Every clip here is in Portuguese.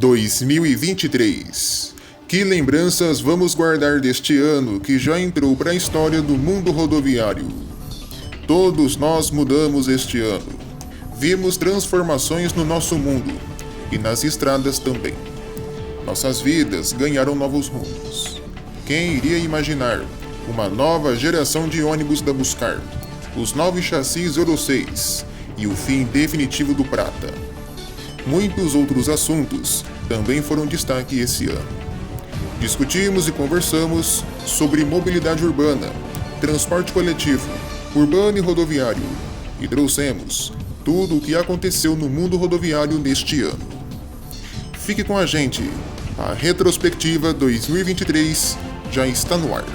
2023. Que lembranças vamos guardar deste ano que já entrou para a história do mundo rodoviário? Todos nós mudamos este ano. Vimos transformações no nosso mundo e nas estradas também. Nossas vidas ganharam novos rumos. Quem iria imaginar uma nova geração de ônibus da Buscar, os novos chassis Euro 6 e o fim definitivo do Prata? Muitos outros assuntos também foram destaque esse ano. Discutimos e conversamos sobre mobilidade urbana, transporte coletivo, urbano e rodoviário, e trouxemos tudo o que aconteceu no mundo rodoviário neste ano. Fique com a gente, a Retrospectiva 2023 já está no ar.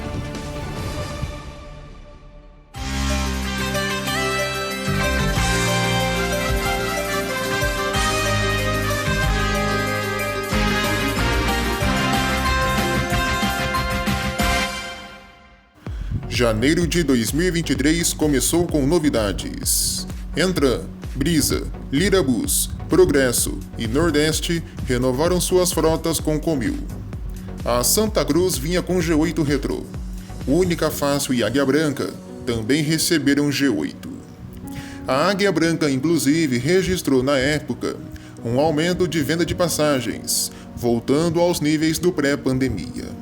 Janeiro de 2023 começou com novidades. Entran, Brisa, Lirabus, Progresso e Nordeste renovaram suas frotas com Comil. A Santa Cruz vinha com G8 Retro. Única Fácil e Águia Branca também receberam G8. A Águia Branca, inclusive, registrou na época um aumento de venda de passagens, voltando aos níveis do pré-pandemia.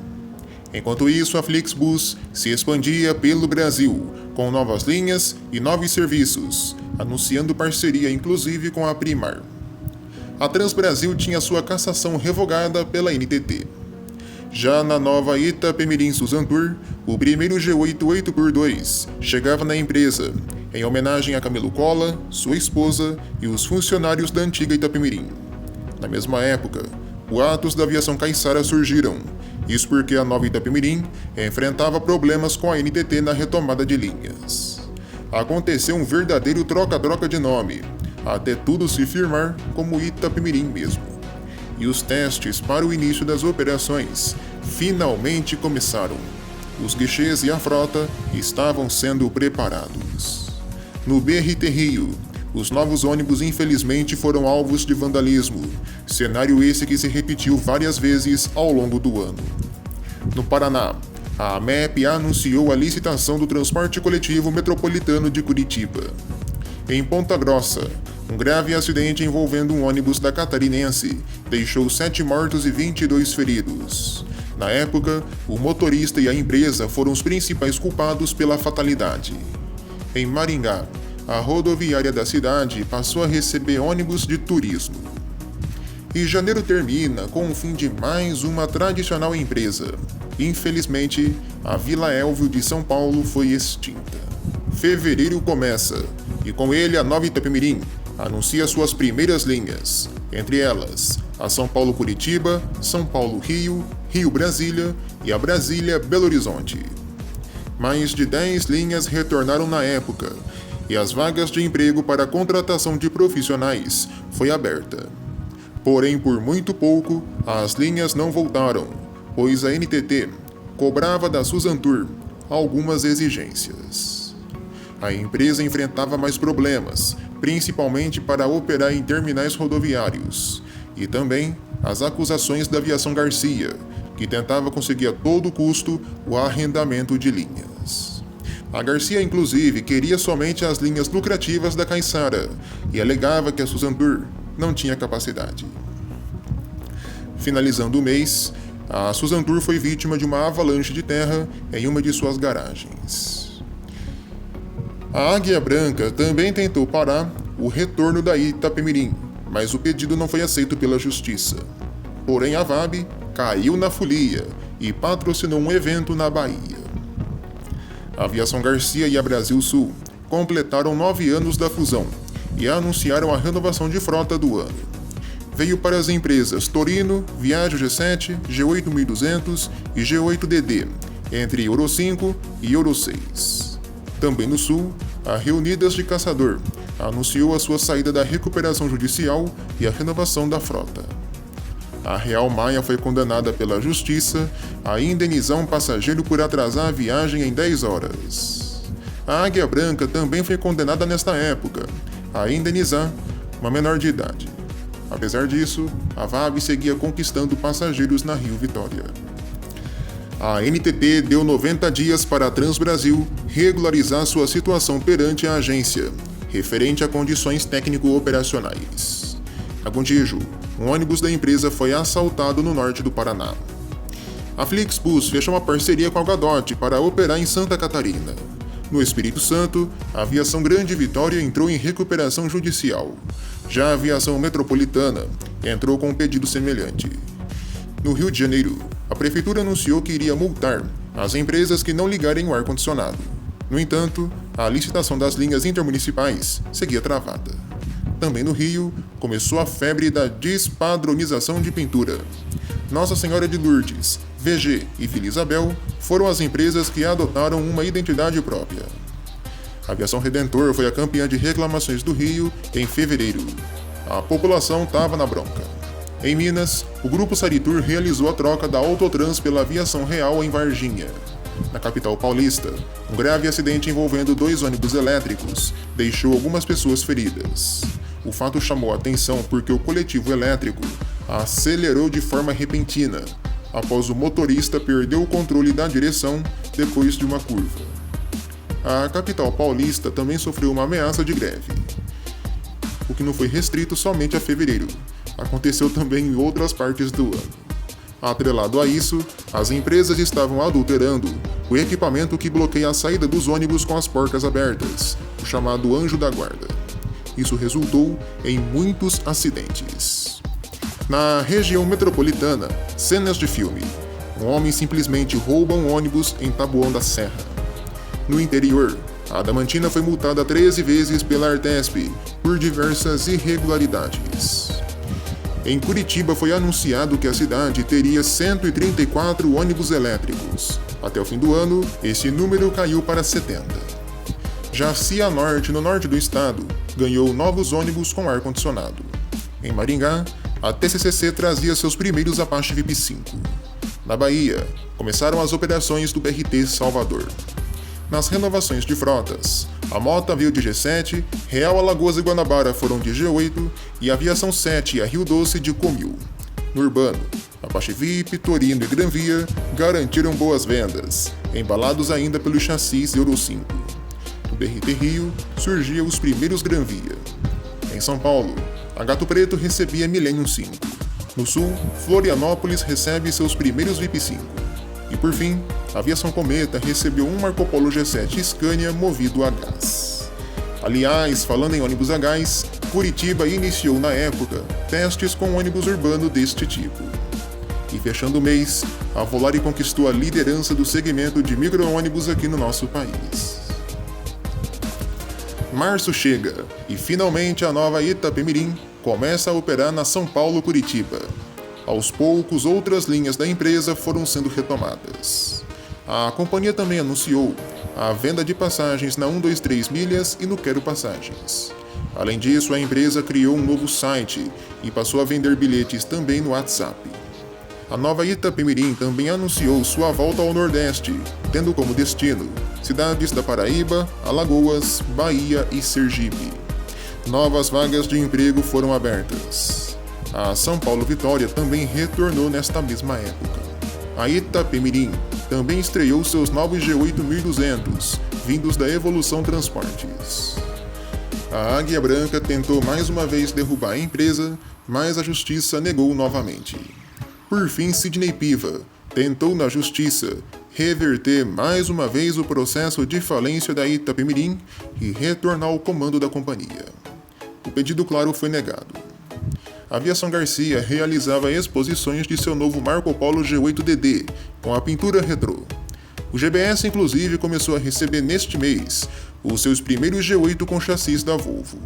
Enquanto isso, a Flixbus se expandia pelo Brasil, com novas linhas e novos serviços, anunciando parceria inclusive com a Primar. A Transbrasil tinha sua cassação revogada pela NTT. Já na nova Itapemirim Suzantur, o primeiro G8 8x2 chegava na empresa, em homenagem a Camilo Cola, sua esposa e os funcionários da antiga Itapemirim. Na mesma época, boatos da aviação Caiçara surgiram. Isso porque a nova Itapemirim enfrentava problemas com a NTT na retomada de linhas. Aconteceu um verdadeiro troca-troca de nome, até tudo se firmar como Itapemirim mesmo. E os testes para o início das operações finalmente começaram. Os guichês e a frota estavam sendo preparados. No BRT Rio, os novos ônibus infelizmente foram alvos de vandalismo, cenário esse que se repetiu várias vezes ao longo do ano. No Paraná, a AMEP anunciou a licitação do transporte coletivo metropolitano de Curitiba. Em Ponta Grossa, um grave acidente envolvendo um ônibus da Catarinense deixou 7 mortos e 22 feridos. Na época, o motorista e a empresa foram os principais culpados pela fatalidade. Em Maringá, a rodoviária da cidade passou a receber ônibus de turismo. E janeiro termina com o fim de mais uma tradicional empresa. Infelizmente, a Vila Elvio de São Paulo foi extinta. Fevereiro começa, e com ele a nova Itapemirim anuncia suas primeiras linhas, entre elas a São Paulo-Curitiba, São Paulo-Rio, Rio-Brasília e a Brasília-Belo Horizonte. Mais de 10 linhas retornaram na época, e as vagas de emprego para a contratação de profissionais foi aberta. Porém, por muito pouco, as linhas não voltaram, pois a NTT cobrava da Suzantur algumas exigências. A empresa enfrentava mais problemas, principalmente para operar em terminais rodoviários, e também as acusações da Aviação Garcia, que tentava conseguir a todo custo o arrendamento de linhas. A Garcia, inclusive, queria somente as linhas lucrativas da Caiçara e alegava que a Suzantur não tinha capacidade. Finalizando o mês, a Suzantur foi vítima de uma avalanche de terra em uma de suas garagens. A Águia Branca também tentou parar o retorno da Itapemirim, mas o pedido não foi aceito pela Justiça. Porém, a VAB caiu na folia e patrocinou um evento na Bahia. A Aviação Garcia e a Brasil Sul completaram 9 anos da fusão e anunciaram a renovação de frota do ano. Veio para as empresas Torino, Viagem G7, G8 1200 e G8DD, entre Euro 5 e Euro 6. Também no Sul, a Reunidas de Caçador anunciou a sua saída da recuperação judicial e a renovação da frota. A Real Maia foi condenada pela Justiça a indenizar um passageiro por atrasar a viagem em 10 horas. A Águia Branca também foi condenada nesta época a indenizar uma menor de idade. Apesar disso, a VAB seguia conquistando passageiros na Rio Vitória. A NTT deu 90 dias para a Transbrasil regularizar sua situação perante a agência, referente a condições técnico-operacionais. A Contígio, um ônibus da empresa foi assaltado no norte do Paraná. A Flixbus fechou uma parceria com a Gadot para operar em Santa Catarina. No Espírito Santo, a Aviação Grande Vitória entrou em recuperação judicial. Já a Aviação Metropolitana entrou com um pedido semelhante. No Rio de Janeiro, a Prefeitura anunciou que iria multar as empresas que não ligarem o ar-condicionado. No entanto, a licitação das linhas intermunicipais seguia travada. Também no Rio, começou a febre da despadronização de pintura. Nossa Senhora de Lourdes, VG e Vila Isabel foram as empresas que adotaram uma identidade própria. A Aviação Redentor foi a campeã de reclamações do Rio em fevereiro. A população estava na bronca. Em Minas, o Grupo Saritur realizou a troca da Autotrans pela Aviação Real em Varginha. Na capital paulista, um grave acidente envolvendo 2 ônibus elétricos deixou algumas pessoas feridas. O fato chamou a atenção porque o coletivo elétrico acelerou de forma repentina, após o motorista perder o controle da direção depois de uma curva. A capital paulista também sofreu uma ameaça de greve, o que não foi restrito somente a fevereiro. Aconteceu também em outras partes do ano. Atrelado a isso, as empresas estavam adulterando o equipamento que bloqueia a saída dos ônibus com as portas abertas, o chamado anjo da guarda. Isso resultou em muitos acidentes. Na região metropolitana, cenas de filme. Um homem simplesmente rouba um ônibus em Taboão da Serra. No interior, a Adamantina foi multada 13 vezes pela Artesp por diversas irregularidades. Em Curitiba foi anunciado que a cidade teria 134 ônibus elétricos. Até o fim do ano, esse número caiu para 70. Já Cianorte, no norte do estado, ganhou novos ônibus com ar-condicionado. Em Maringá, a TCCC trazia seus primeiros Apache VIP5. Na Bahia, começaram as operações do BRT Salvador. Nas renovações de frotas, a Mota veio de G7, Real Alagoas e Guanabara foram de G8 e a Aviação 7 e a Rio Doce de Comil. No urbano, Apache VIP, Torino e Granvia garantiram boas vendas, embalados ainda pelos chassis Euro 5. No BRT Rio, surgiam os primeiros Granvia. Em São Paulo, a Gato Preto recebia Millennium 5. No sul, Florianópolis recebe seus primeiros VIP5. E por fim, a Aviação Cometa recebeu um Marco Polo G7 Scania movido a gás. Aliás, falando em ônibus a gás, Curitiba iniciou na época testes com ônibus urbano deste tipo. E fechando o mês, a Volare conquistou a liderança do segmento de micro-ônibus aqui no nosso país. Março chega e finalmente a nova Itapemirim começa a operar na São Paulo-Curitiba. Aos poucos, outras linhas da empresa foram sendo retomadas. A companhia também anunciou a venda de passagens na 123 Milhas e no Quero Passagens. Além disso, a empresa criou um novo site e passou a vender bilhetes também no WhatsApp. A nova Itapemirim também anunciou sua volta ao Nordeste, tendo como destino cidades da Paraíba, Alagoas, Bahia e Sergipe. Novas vagas de emprego foram abertas. A São Paulo Vitória também retornou nesta mesma época. A Itapemirim também estreou seus novos G8 1200, vindos da Evolução Transportes. A Águia Branca tentou mais uma vez derrubar a empresa, mas a justiça negou novamente. Por fim, Sidney Piva tentou na justiça reverter mais uma vez o processo de falência da Itapemirim e retornar ao comando da companhia. O pedido, claro, foi negado. A Aviação Garcia realizava exposições de seu novo Marco Polo G8DD, com a pintura retrô. O GBS, inclusive, começou a receber neste mês os seus primeiros G8 com chassis da Volvo.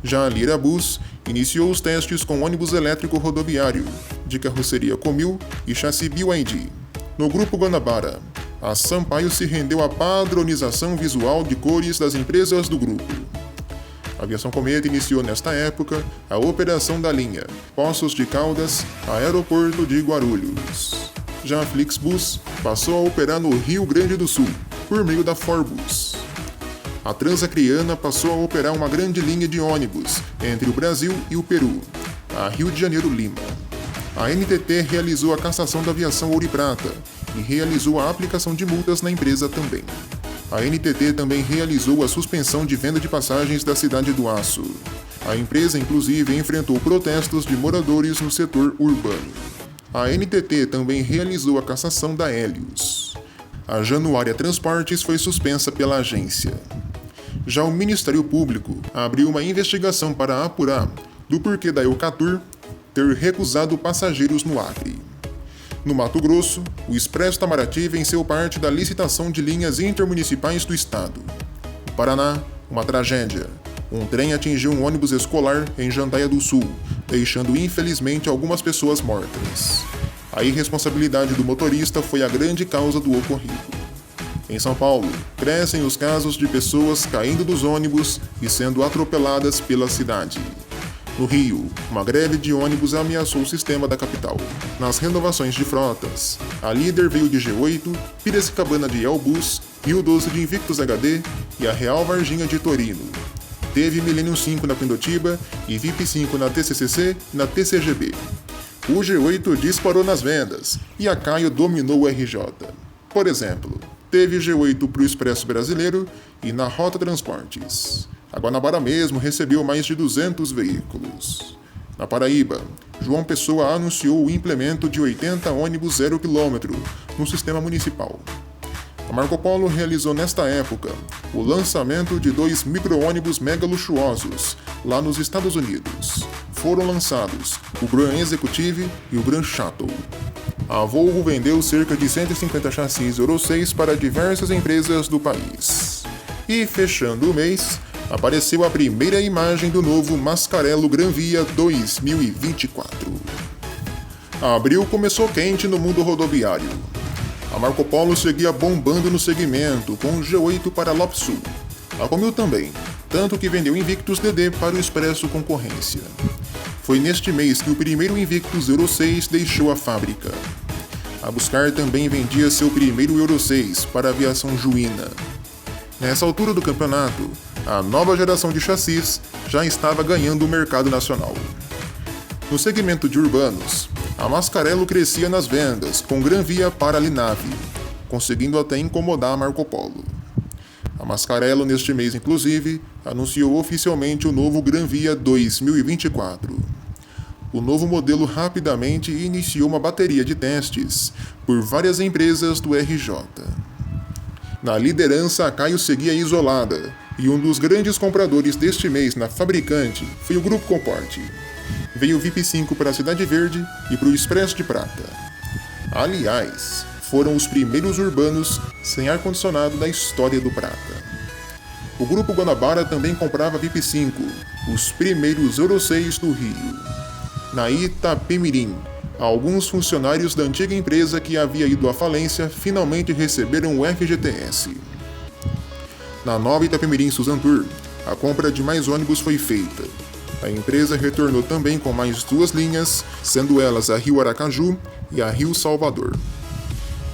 Já a Lirabus iniciou os testes com ônibus elétrico rodoviário, de carroceria Comil e chassi BYD. No Grupo Guanabara, a Sampaio se rendeu à padronização visual de cores das empresas do grupo. A Aviação Cometa iniciou nesta época a operação da linha Poços de Caldas, Aeroporto de Guarulhos. Já a Flixbus passou a operar no Rio Grande do Sul, por meio da Forbus. A Transacriana passou a operar uma grande linha de ônibus entre o Brasil e o Peru. a Rio de Janeiro Lima. A NTT realizou a cassação da aviação Ouro e Prata e realizou a aplicação de multas na empresa também. A NTT também realizou a suspensão de venda de passagens da Cidade do Aço. A empresa, inclusive, enfrentou protestos de moradores no setor urbano. A NTT também realizou a cassação da Hélios. A Januária Transportes foi suspensa pela agência. Já o Ministério Público abriu uma investigação para apurar do porquê da Eucatur ter recusado passageiros no Acre. No Mato Grosso, o Expresso Itamaraty venceu parte da licitação de linhas intermunicipais do estado. No Paraná, uma tragédia. Um trem atingiu um ônibus escolar em Jandaia do Sul, deixando infelizmente algumas pessoas mortas. A irresponsabilidade do motorista foi a grande causa do ocorrido. Em São Paulo, crescem os casos de pessoas caindo dos ônibus e sendo atropeladas pela cidade. No Rio, uma greve de ônibus ameaçou o sistema da capital. Nas renovações de frotas, a líder veio de G8, Piracicabana de Elbus, Rio 12 de Invictus HD e a Real Varginha de Torino. Teve Millennium 5 na Pindotiba e VIP 5 na TCCC e na TCGB. O G8 disparou nas vendas e a Caio dominou o RJ. Por exemplo, teve G8 para o Expresso Brasileiro e na Rota Transportes. A Guanabara mesmo recebeu mais de 200 veículos. Na Paraíba, João Pessoa anunciou o implemento de 80 ônibus 0 km no sistema municipal. A Marco Polo realizou nesta época o lançamento de 2 micro-ônibus mega luxuosos lá nos Estados Unidos. Foram lançados o Grand Executive e o Grand Shuttle. A Volvo vendeu cerca de 150 chassis Euro 6 para diversas empresas do país. E fechando o mês, apareceu a primeira imagem do novo Mascarello Granvia 2024. Abril começou quente no mundo rodoviário. A Marco Polo seguia bombando no segmento, com o G8 para Lopsul. A Comil também, tanto que vendeu Invictus DD para o Expresso Concorrência. Foi neste mês que o primeiro Invictus Euro 6 deixou a fábrica. A Buscar também vendia seu primeiro Euro 6 para a aviação Juína. Nessa altura do campeonato, a nova geração de chassis já estava ganhando o mercado nacional. No segmento de urbanos, a Mascarello crescia nas vendas com Granvia para Linave, conseguindo até incomodar a Marco Polo. A Mascarello, neste mês inclusive, anunciou oficialmente o novo Granvia 2024. O novo modelo rapidamente iniciou uma bateria de testes por várias empresas do RJ. Na liderança, a Caio seguia isolada, e um dos grandes compradores deste mês na fabricante foi o Grupo Comporte. Veio o VIP 5 para a Cidade Verde e para o Expresso de Prata. Aliás, foram os primeiros urbanos sem ar-condicionado da história do Prata. O Grupo Guanabara também comprava VIP 5, os primeiros Euro 6 do Rio. Na Itapemirim, alguns funcionários da antiga empresa que havia ido à falência finalmente receberam o FGTS. Na nova Itapemirim Suzantur, a compra de mais ônibus foi feita. A empresa retornou também com mais 2 linhas, sendo elas a Rio Aracaju e a Rio Salvador.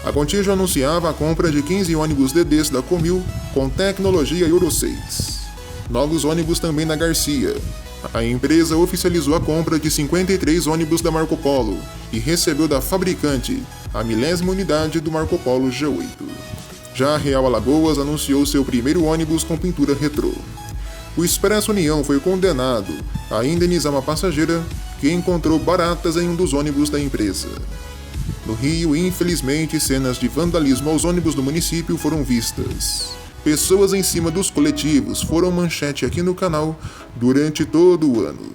A Contijo anunciava a compra de 15 ônibus DDs da Comil com tecnologia Euro 6. Novos ônibus também na Garcia. A empresa oficializou a compra de 53 ônibus da Marco Polo e recebeu da fabricante a 1000ª unidade do Marco Polo G8. Já a Real Alagoas anunciou seu primeiro ônibus com pintura retrô. O Expresso União foi condenado a indenizar uma passageira que encontrou baratas em um dos ônibus da empresa. No Rio, infelizmente, cenas de vandalismo aos ônibus do município foram vistas. Pessoas em cima dos coletivos foram manchete aqui no canal durante todo o ano.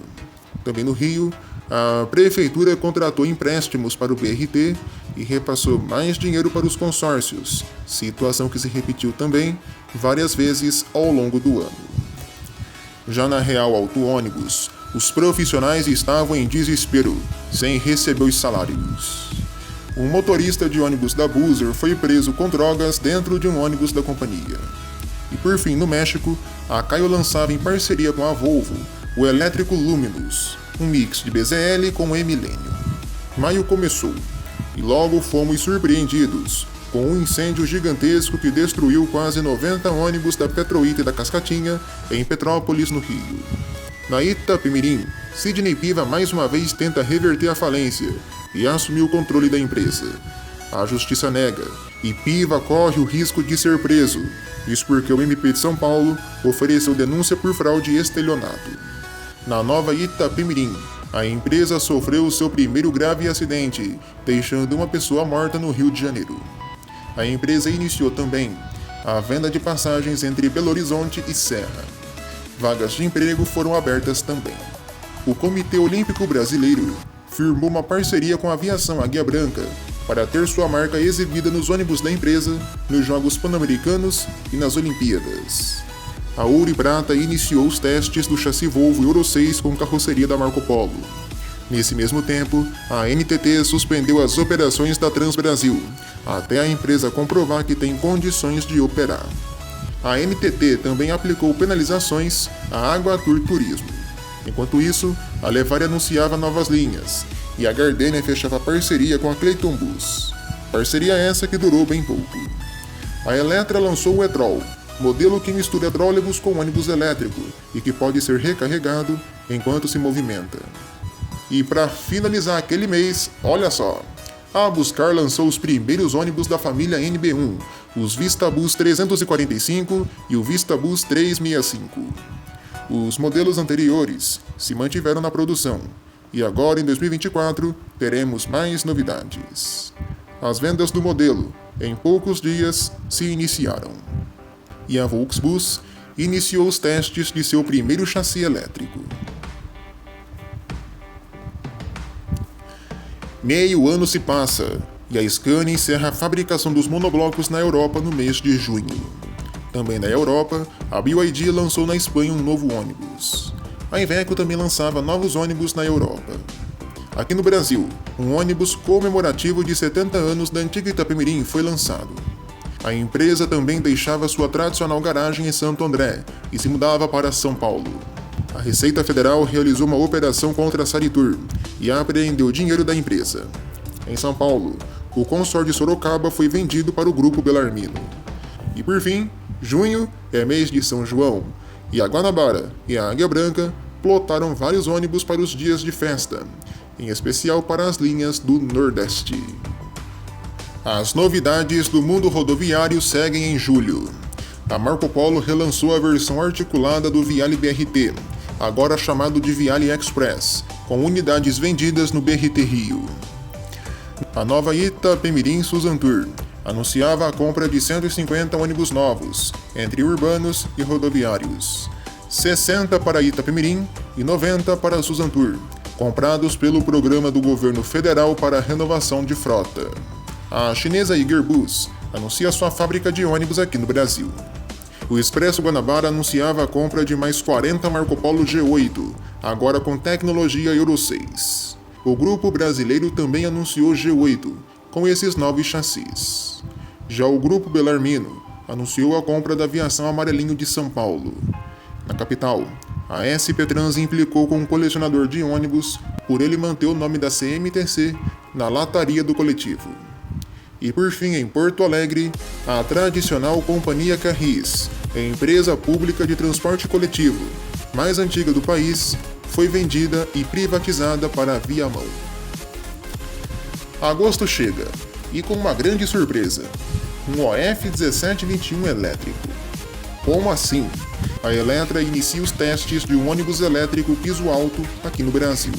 Também no Rio, a prefeitura contratou empréstimos para o BRT e repassou mais dinheiro para os consórcios, situação que se repetiu também várias vezes ao longo do ano. Já na Real Auto Ônibus, os profissionais estavam em desespero, sem receber os salários. Um motorista de ônibus da Buser foi preso com drogas dentro de um ônibus da companhia. E por fim, no México, a Caio lançava em parceria com a Volvo o elétrico Luminous, um mix de BZL com E-Millennium. Maio começou, e logo fomos surpreendidos com um incêndio gigantesco que destruiu quase 90 ônibus da Petroita e da Cascatinha em Petrópolis, no Rio. Na Itapemirim, Sidney Piva mais uma vez tenta reverter a falência e assumir o controle da empresa. A justiça nega e Piva corre o risco de ser preso, isso porque o MP de São Paulo ofereceu denúncia por fraude e estelionato. Na Nova Itapemirim, a empresa sofreu seu primeiro grave acidente, deixando uma pessoa morta no Rio de Janeiro. A empresa iniciou também a venda de passagens entre Belo Horizonte e Serra. Vagas de emprego foram abertas também. O Comitê Olímpico Brasileiro firmou uma parceria com a Aviação Águia Branca para ter sua marca exibida nos ônibus da empresa, nos Jogos Pan-Americanos e nas Olimpíadas. A Ouro e Prata iniciou os testes do chassi Volvo Euro 6 com carroceria da Marco Polo. Nesse mesmo tempo, a NTT suspendeu as operações da Transbrasil, até a empresa comprovar que tem condições de operar. A NTT também aplicou penalizações à Água-Tour Turismo. Enquanto isso, a Levar anunciava novas linhas, e a Gardenia fechava parceria com a Clayton Bus. Parceria essa que durou bem pouco. A Eletra lançou o e-Trol, modelo que mistura trólebus com ônibus elétrico e que pode ser recarregado enquanto se movimenta. E para finalizar aquele mês, olha só, a Buscar lançou os primeiros ônibus da família NB1, os VistaBus 345 e o VistaBus 365. Os modelos anteriores se mantiveram na produção, e agora em 2024 teremos mais novidades. As vendas do modelo, em poucos dias, se iniciaram. E a Volksbus iniciou os testes de seu primeiro chassi elétrico. Meio ano se passa, e a Scania encerra a fabricação dos monoblocos na Europa no mês de junho. Também na Europa, a BYD lançou na Espanha um novo ônibus. A Iveco também lançava novos ônibus na Europa. Aqui no Brasil, um ônibus comemorativo de 70 anos da antiga Itapemirim foi lançado. A empresa também deixava sua tradicional garagem em Santo André e se mudava para São Paulo. A Receita Federal realizou uma operação contra a Saritur e apreendeu dinheiro da empresa. Em São Paulo, o consórcio Sorocaba foi vendido para o Grupo Bellarmino. E por fim, junho é mês de São João, e a Guanabara e a Águia Branca plotaram vários ônibus para os dias de festa, em especial para as linhas do Nordeste. As novidades do mundo rodoviário seguem em julho. A Marco Polo relançou a versão articulada do Viale BRT, agora chamado de Viale Express, com unidades vendidas no BRT Rio. A Nova Itapemirim Suzantur anunciava a compra de 150 ônibus novos, entre urbanos e rodoviários. 60 para Itapemirim e 90 para Suzantur, comprados pelo Programa do Governo Federal para a Renovação de Frota. A chinesa Igerbus anuncia sua fábrica de ônibus aqui no Brasil. O Expresso Guanabara anunciava a compra de mais 40 Marco Polo G8, agora com tecnologia Euro 6. O grupo brasileiro também anunciou G8, com esses novos chassis. Já o grupo Bellarmino anunciou a compra da aviação Amarelinho de São Paulo. Na capital, a SP Trans implicou com um colecionador de ônibus por ele manter o nome da CMTC na lataria do coletivo. E por fim, em Porto Alegre, a tradicional Companhia Carris, empresa pública de transporte coletivo, mais antiga do país, foi vendida e privatizada para a Viamão. Agosto chega, e com uma grande surpresa, um OF 1721 elétrico. Como assim? A Eletra inicia os testes de um ônibus elétrico piso alto aqui no Brasil.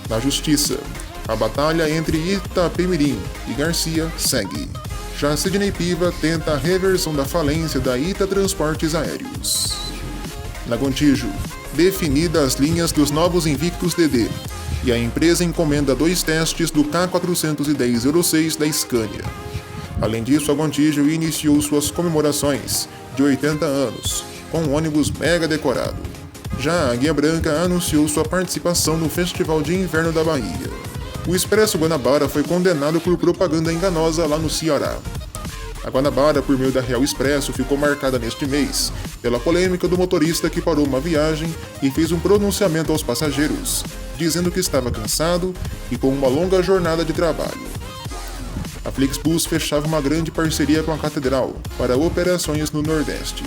Na Justiça, a batalha entre Itapemirim e Garcia segue. Já Sidney Piva tenta a reversão da falência da Ita Transportes Aéreos. Na Gontijo, definidas as linhas dos novos Invictus DD, e a empresa encomenda 2 testes do K410 Euro 6 da Scania. Além disso, a Gontijo iniciou suas comemorações de 80 anos, com um ônibus mega decorado. Já a Águia Branca anunciou sua participação no Festival de Inverno da Bahia. O Expresso Guanabara foi condenado por propaganda enganosa lá no Ceará. A Guanabara, por meio da Real Expresso, ficou marcada neste mês pela polêmica do motorista que parou uma viagem e fez um pronunciamento aos passageiros, dizendo que estava cansado e com uma longa jornada de trabalho. A Flixbus fechava uma grande parceria com a Catedral para operações no Nordeste.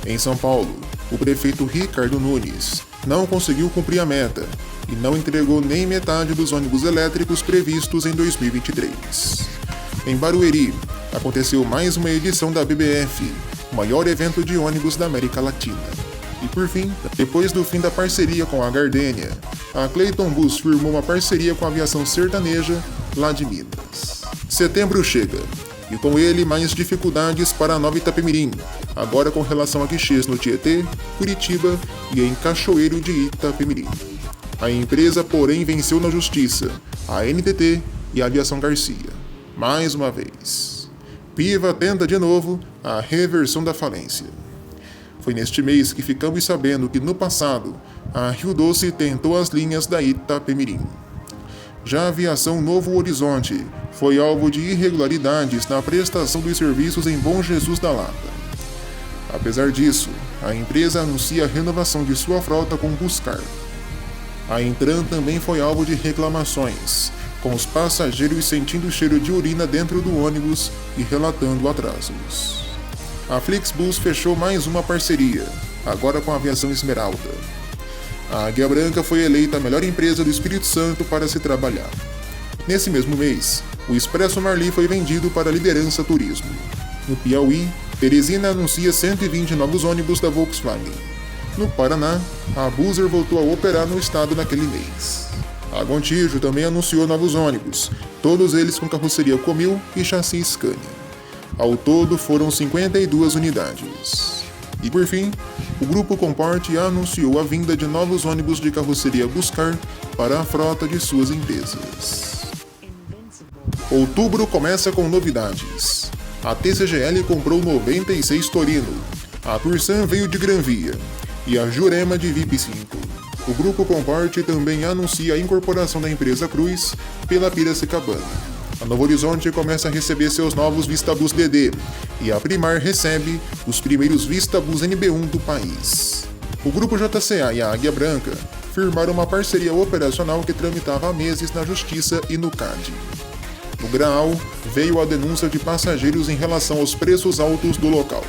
Em São Paulo, o prefeito Ricardo Nunes não conseguiu cumprir a meta e não entregou nem metade dos ônibus elétricos previstos em 2023. Em Barueri, aconteceu mais uma edição da BBF, o maior evento de ônibus da América Latina. E por fim, depois do fim da parceria com a Gardênia, a Clayton Bus firmou uma parceria com a aviação sertaneja lá de Minas. Setembro chega, e com ele mais dificuldades para a Nova Itapemirim, agora com relação a guichês no Tietê, Curitiba e em Cachoeiro de Itapemirim. A empresa, porém, venceu na justiça, a NTT e a Aviação Garcia. Mais uma vez. Piva tenta de novo a reversão da falência. Foi neste mês que ficamos sabendo que, no passado, a Rio Doce tentou as linhas da Itapemirim. Já a Aviação Novo Horizonte foi alvo de irregularidades na prestação dos serviços em Bom Jesus da Lapa. Apesar disso, a empresa anuncia a renovação de sua frota com Buscar. A Intran também foi alvo de reclamações, com os passageiros sentindo cheiro de urina dentro do ônibus e relatando atrasos. A Flixbus fechou mais uma parceria, agora com a Aviação Esmeralda. A Águia Branca foi eleita a melhor empresa do Espírito Santo para se trabalhar. Nesse mesmo mês, o Expresso Marli foi vendido para a Liderança Turismo. No Piauí, Teresina anuncia 120 novos ônibus da Volkswagen. No Paraná, a Buser voltou a operar no estado naquele mês. A Gontijo também anunciou novos ônibus, todos eles com carroceria Comil e chassi Scania. Ao todo foram 52 unidades. E por fim, o Grupo Comporte anunciou a vinda de novos ônibus de carroceria Buscar para a frota de suas empresas. Outubro começa com novidades. A TCGL comprou 96 Torino, a Tursan veio de Granvia e a Jurema de VIP5. O Grupo Comporte também anuncia a incorporação da empresa Cruz pela Piracicabana. A Novo Horizonte começa a receber seus novos Vistabus DD e a Primar recebe os primeiros Vistabus NB1 do país. O Grupo JCA e a Águia Branca firmaram uma parceria operacional que tramitava há meses na Justiça e no CAD. No Graal, veio a denúncia de passageiros em relação aos preços altos do local.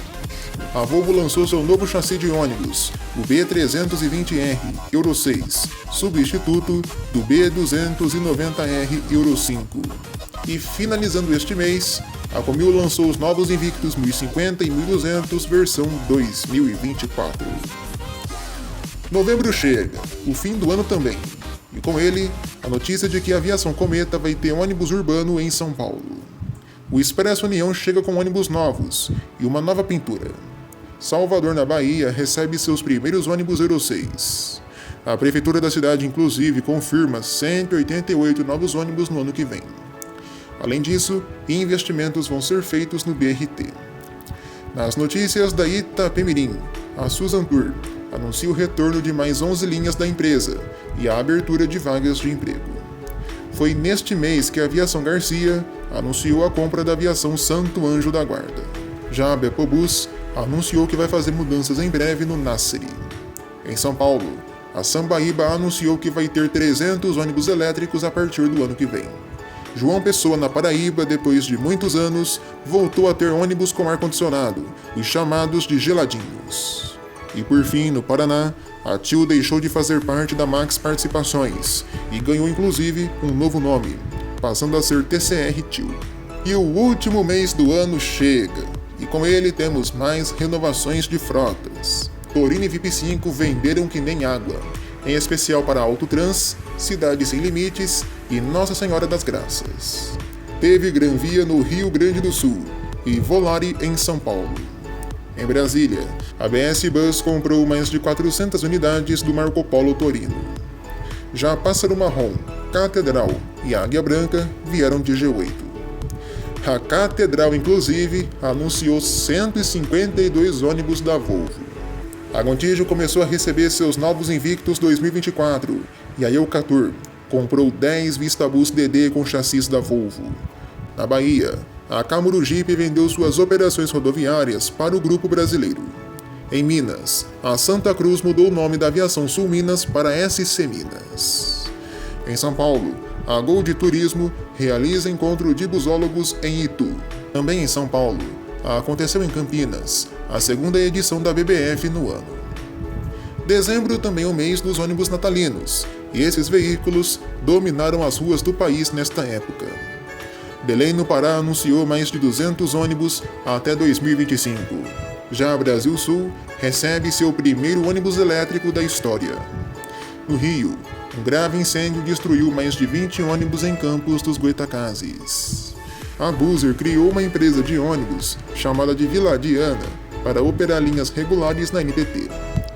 A Volvo lançou seu novo chassi de ônibus, o B320R Euro 6, substituto do B290R Euro 5. E finalizando este mês, a Comil lançou os novos Invictus 1050 e 1200 versão 2024. Novembro chega, o fim do ano também, e com ele, a notícia de que a Aviação Cometa vai ter ônibus urbano em São Paulo. O Expresso União chega com ônibus novos e uma nova pintura. Salvador, na Bahia, recebe seus primeiros ônibus Euro 6. A prefeitura da cidade, inclusive, confirma 188 novos ônibus no ano que vem. Além disso, investimentos vão ser feitos no BRT. Nas notícias da Itapemirim, a Susan Tour anuncia o retorno de mais 11 linhas da empresa e a abertura de vagas de emprego. Foi neste mês que a Aviação Garcia anunciou a compra da Aviação Santo Anjo da Guarda. Já a Bepobus anunciou que vai fazer mudanças em breve no Nasseri. Em São Paulo, a Sambaíba anunciou que vai ter 300 ônibus elétricos a partir do ano que vem. João Pessoa, na Paraíba, depois de muitos anos, voltou a ter ônibus com ar-condicionado, os chamados de geladinhos. E por fim, no Paraná, a TIL deixou de fazer parte da Max Participações e ganhou inclusive um novo nome, passando a ser TCR TIL. E o último mês do ano chega, e com ele temos mais renovações de frotas. Torino e VIP5 venderam que nem água, em especial para Autotrans, Cidade Sem Limites e Nossa Senhora das Graças. Teve Granvia no Rio Grande do Sul e Volare em São Paulo. Em Brasília, a BS Bus comprou mais de 400 unidades do Marco Polo Torino. Já Pássaro Marrom, Catedral e Águia Branca vieram de G8. A Catedral, inclusive, anunciou 152 ônibus da Volvo. A Gontijo começou a receber seus novos Invictus 2024 e a Eucatur comprou 10 Vistabus DD com chassis da Volvo. Na Bahia, a Camurugipe vendeu suas operações rodoviárias para o Grupo Brasileiro. Em Minas, a Santa Cruz mudou o nome da Aviação Sul Minas para SC Minas. Em São Paulo, a Gold Turismo realiza encontro de busólogos em Itu. Também em São Paulo, aconteceu em Campinas a segunda edição da BBF no ano. Dezembro também é o mês dos ônibus natalinos, e esses veículos dominaram as ruas do país nesta época. Belém no Pará anunciou mais de 200 ônibus até 2025. Já Brasil Sul recebe seu primeiro ônibus elétrico da história. No Rio, um grave incêndio destruiu mais de 20 ônibus em Campos dos Goytacazes. A Buser criou uma empresa de ônibus chamada de Viladiana para operar linhas regulares na NTT.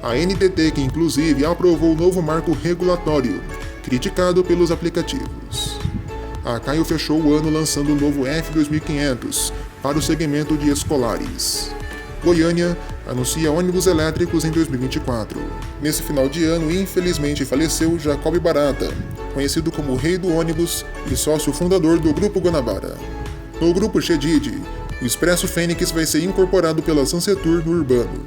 A NTT que inclusive aprovou o novo marco regulatório, criticado pelos aplicativos. A Caio fechou o ano lançando o novo F2500 para o segmento de escolares. Goiânia anuncia ônibus elétricos em 2024. Nesse final de ano, infelizmente faleceu Jacob Barata, conhecido como o Rei do Ônibus e sócio fundador do Grupo Guanabara. No Grupo Xedid, o Expresso Fênix vai ser incorporado pela Sansetur no Urbano.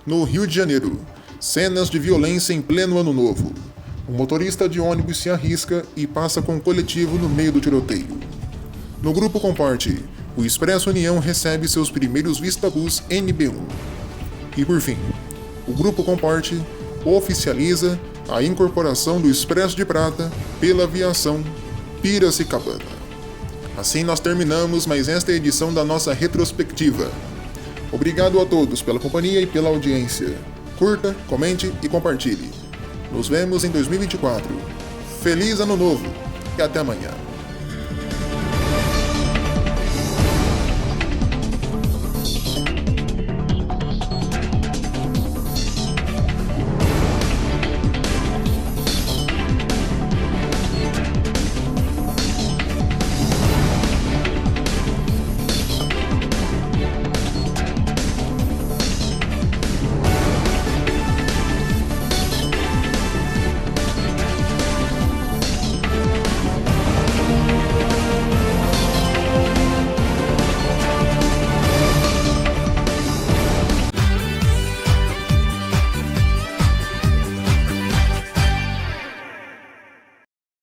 No Rio de Janeiro, cenas de violência em pleno ano novo. Um motorista de ônibus se arrisca e passa com um coletivo no meio do tiroteio. No Grupo Comporte, o Expresso União recebe seus primeiros Vistabus NB1. E por fim, o Grupo Comporte oficializa a incorporação do Expresso de Prata pela aviação Piracicabana. Assim nós terminamos mais esta edição da nossa retrospectiva. Obrigado a todos pela companhia e pela audiência. Curta, comente e compartilhe. Nos vemos em 2024. Feliz Ano Novo e até amanhã.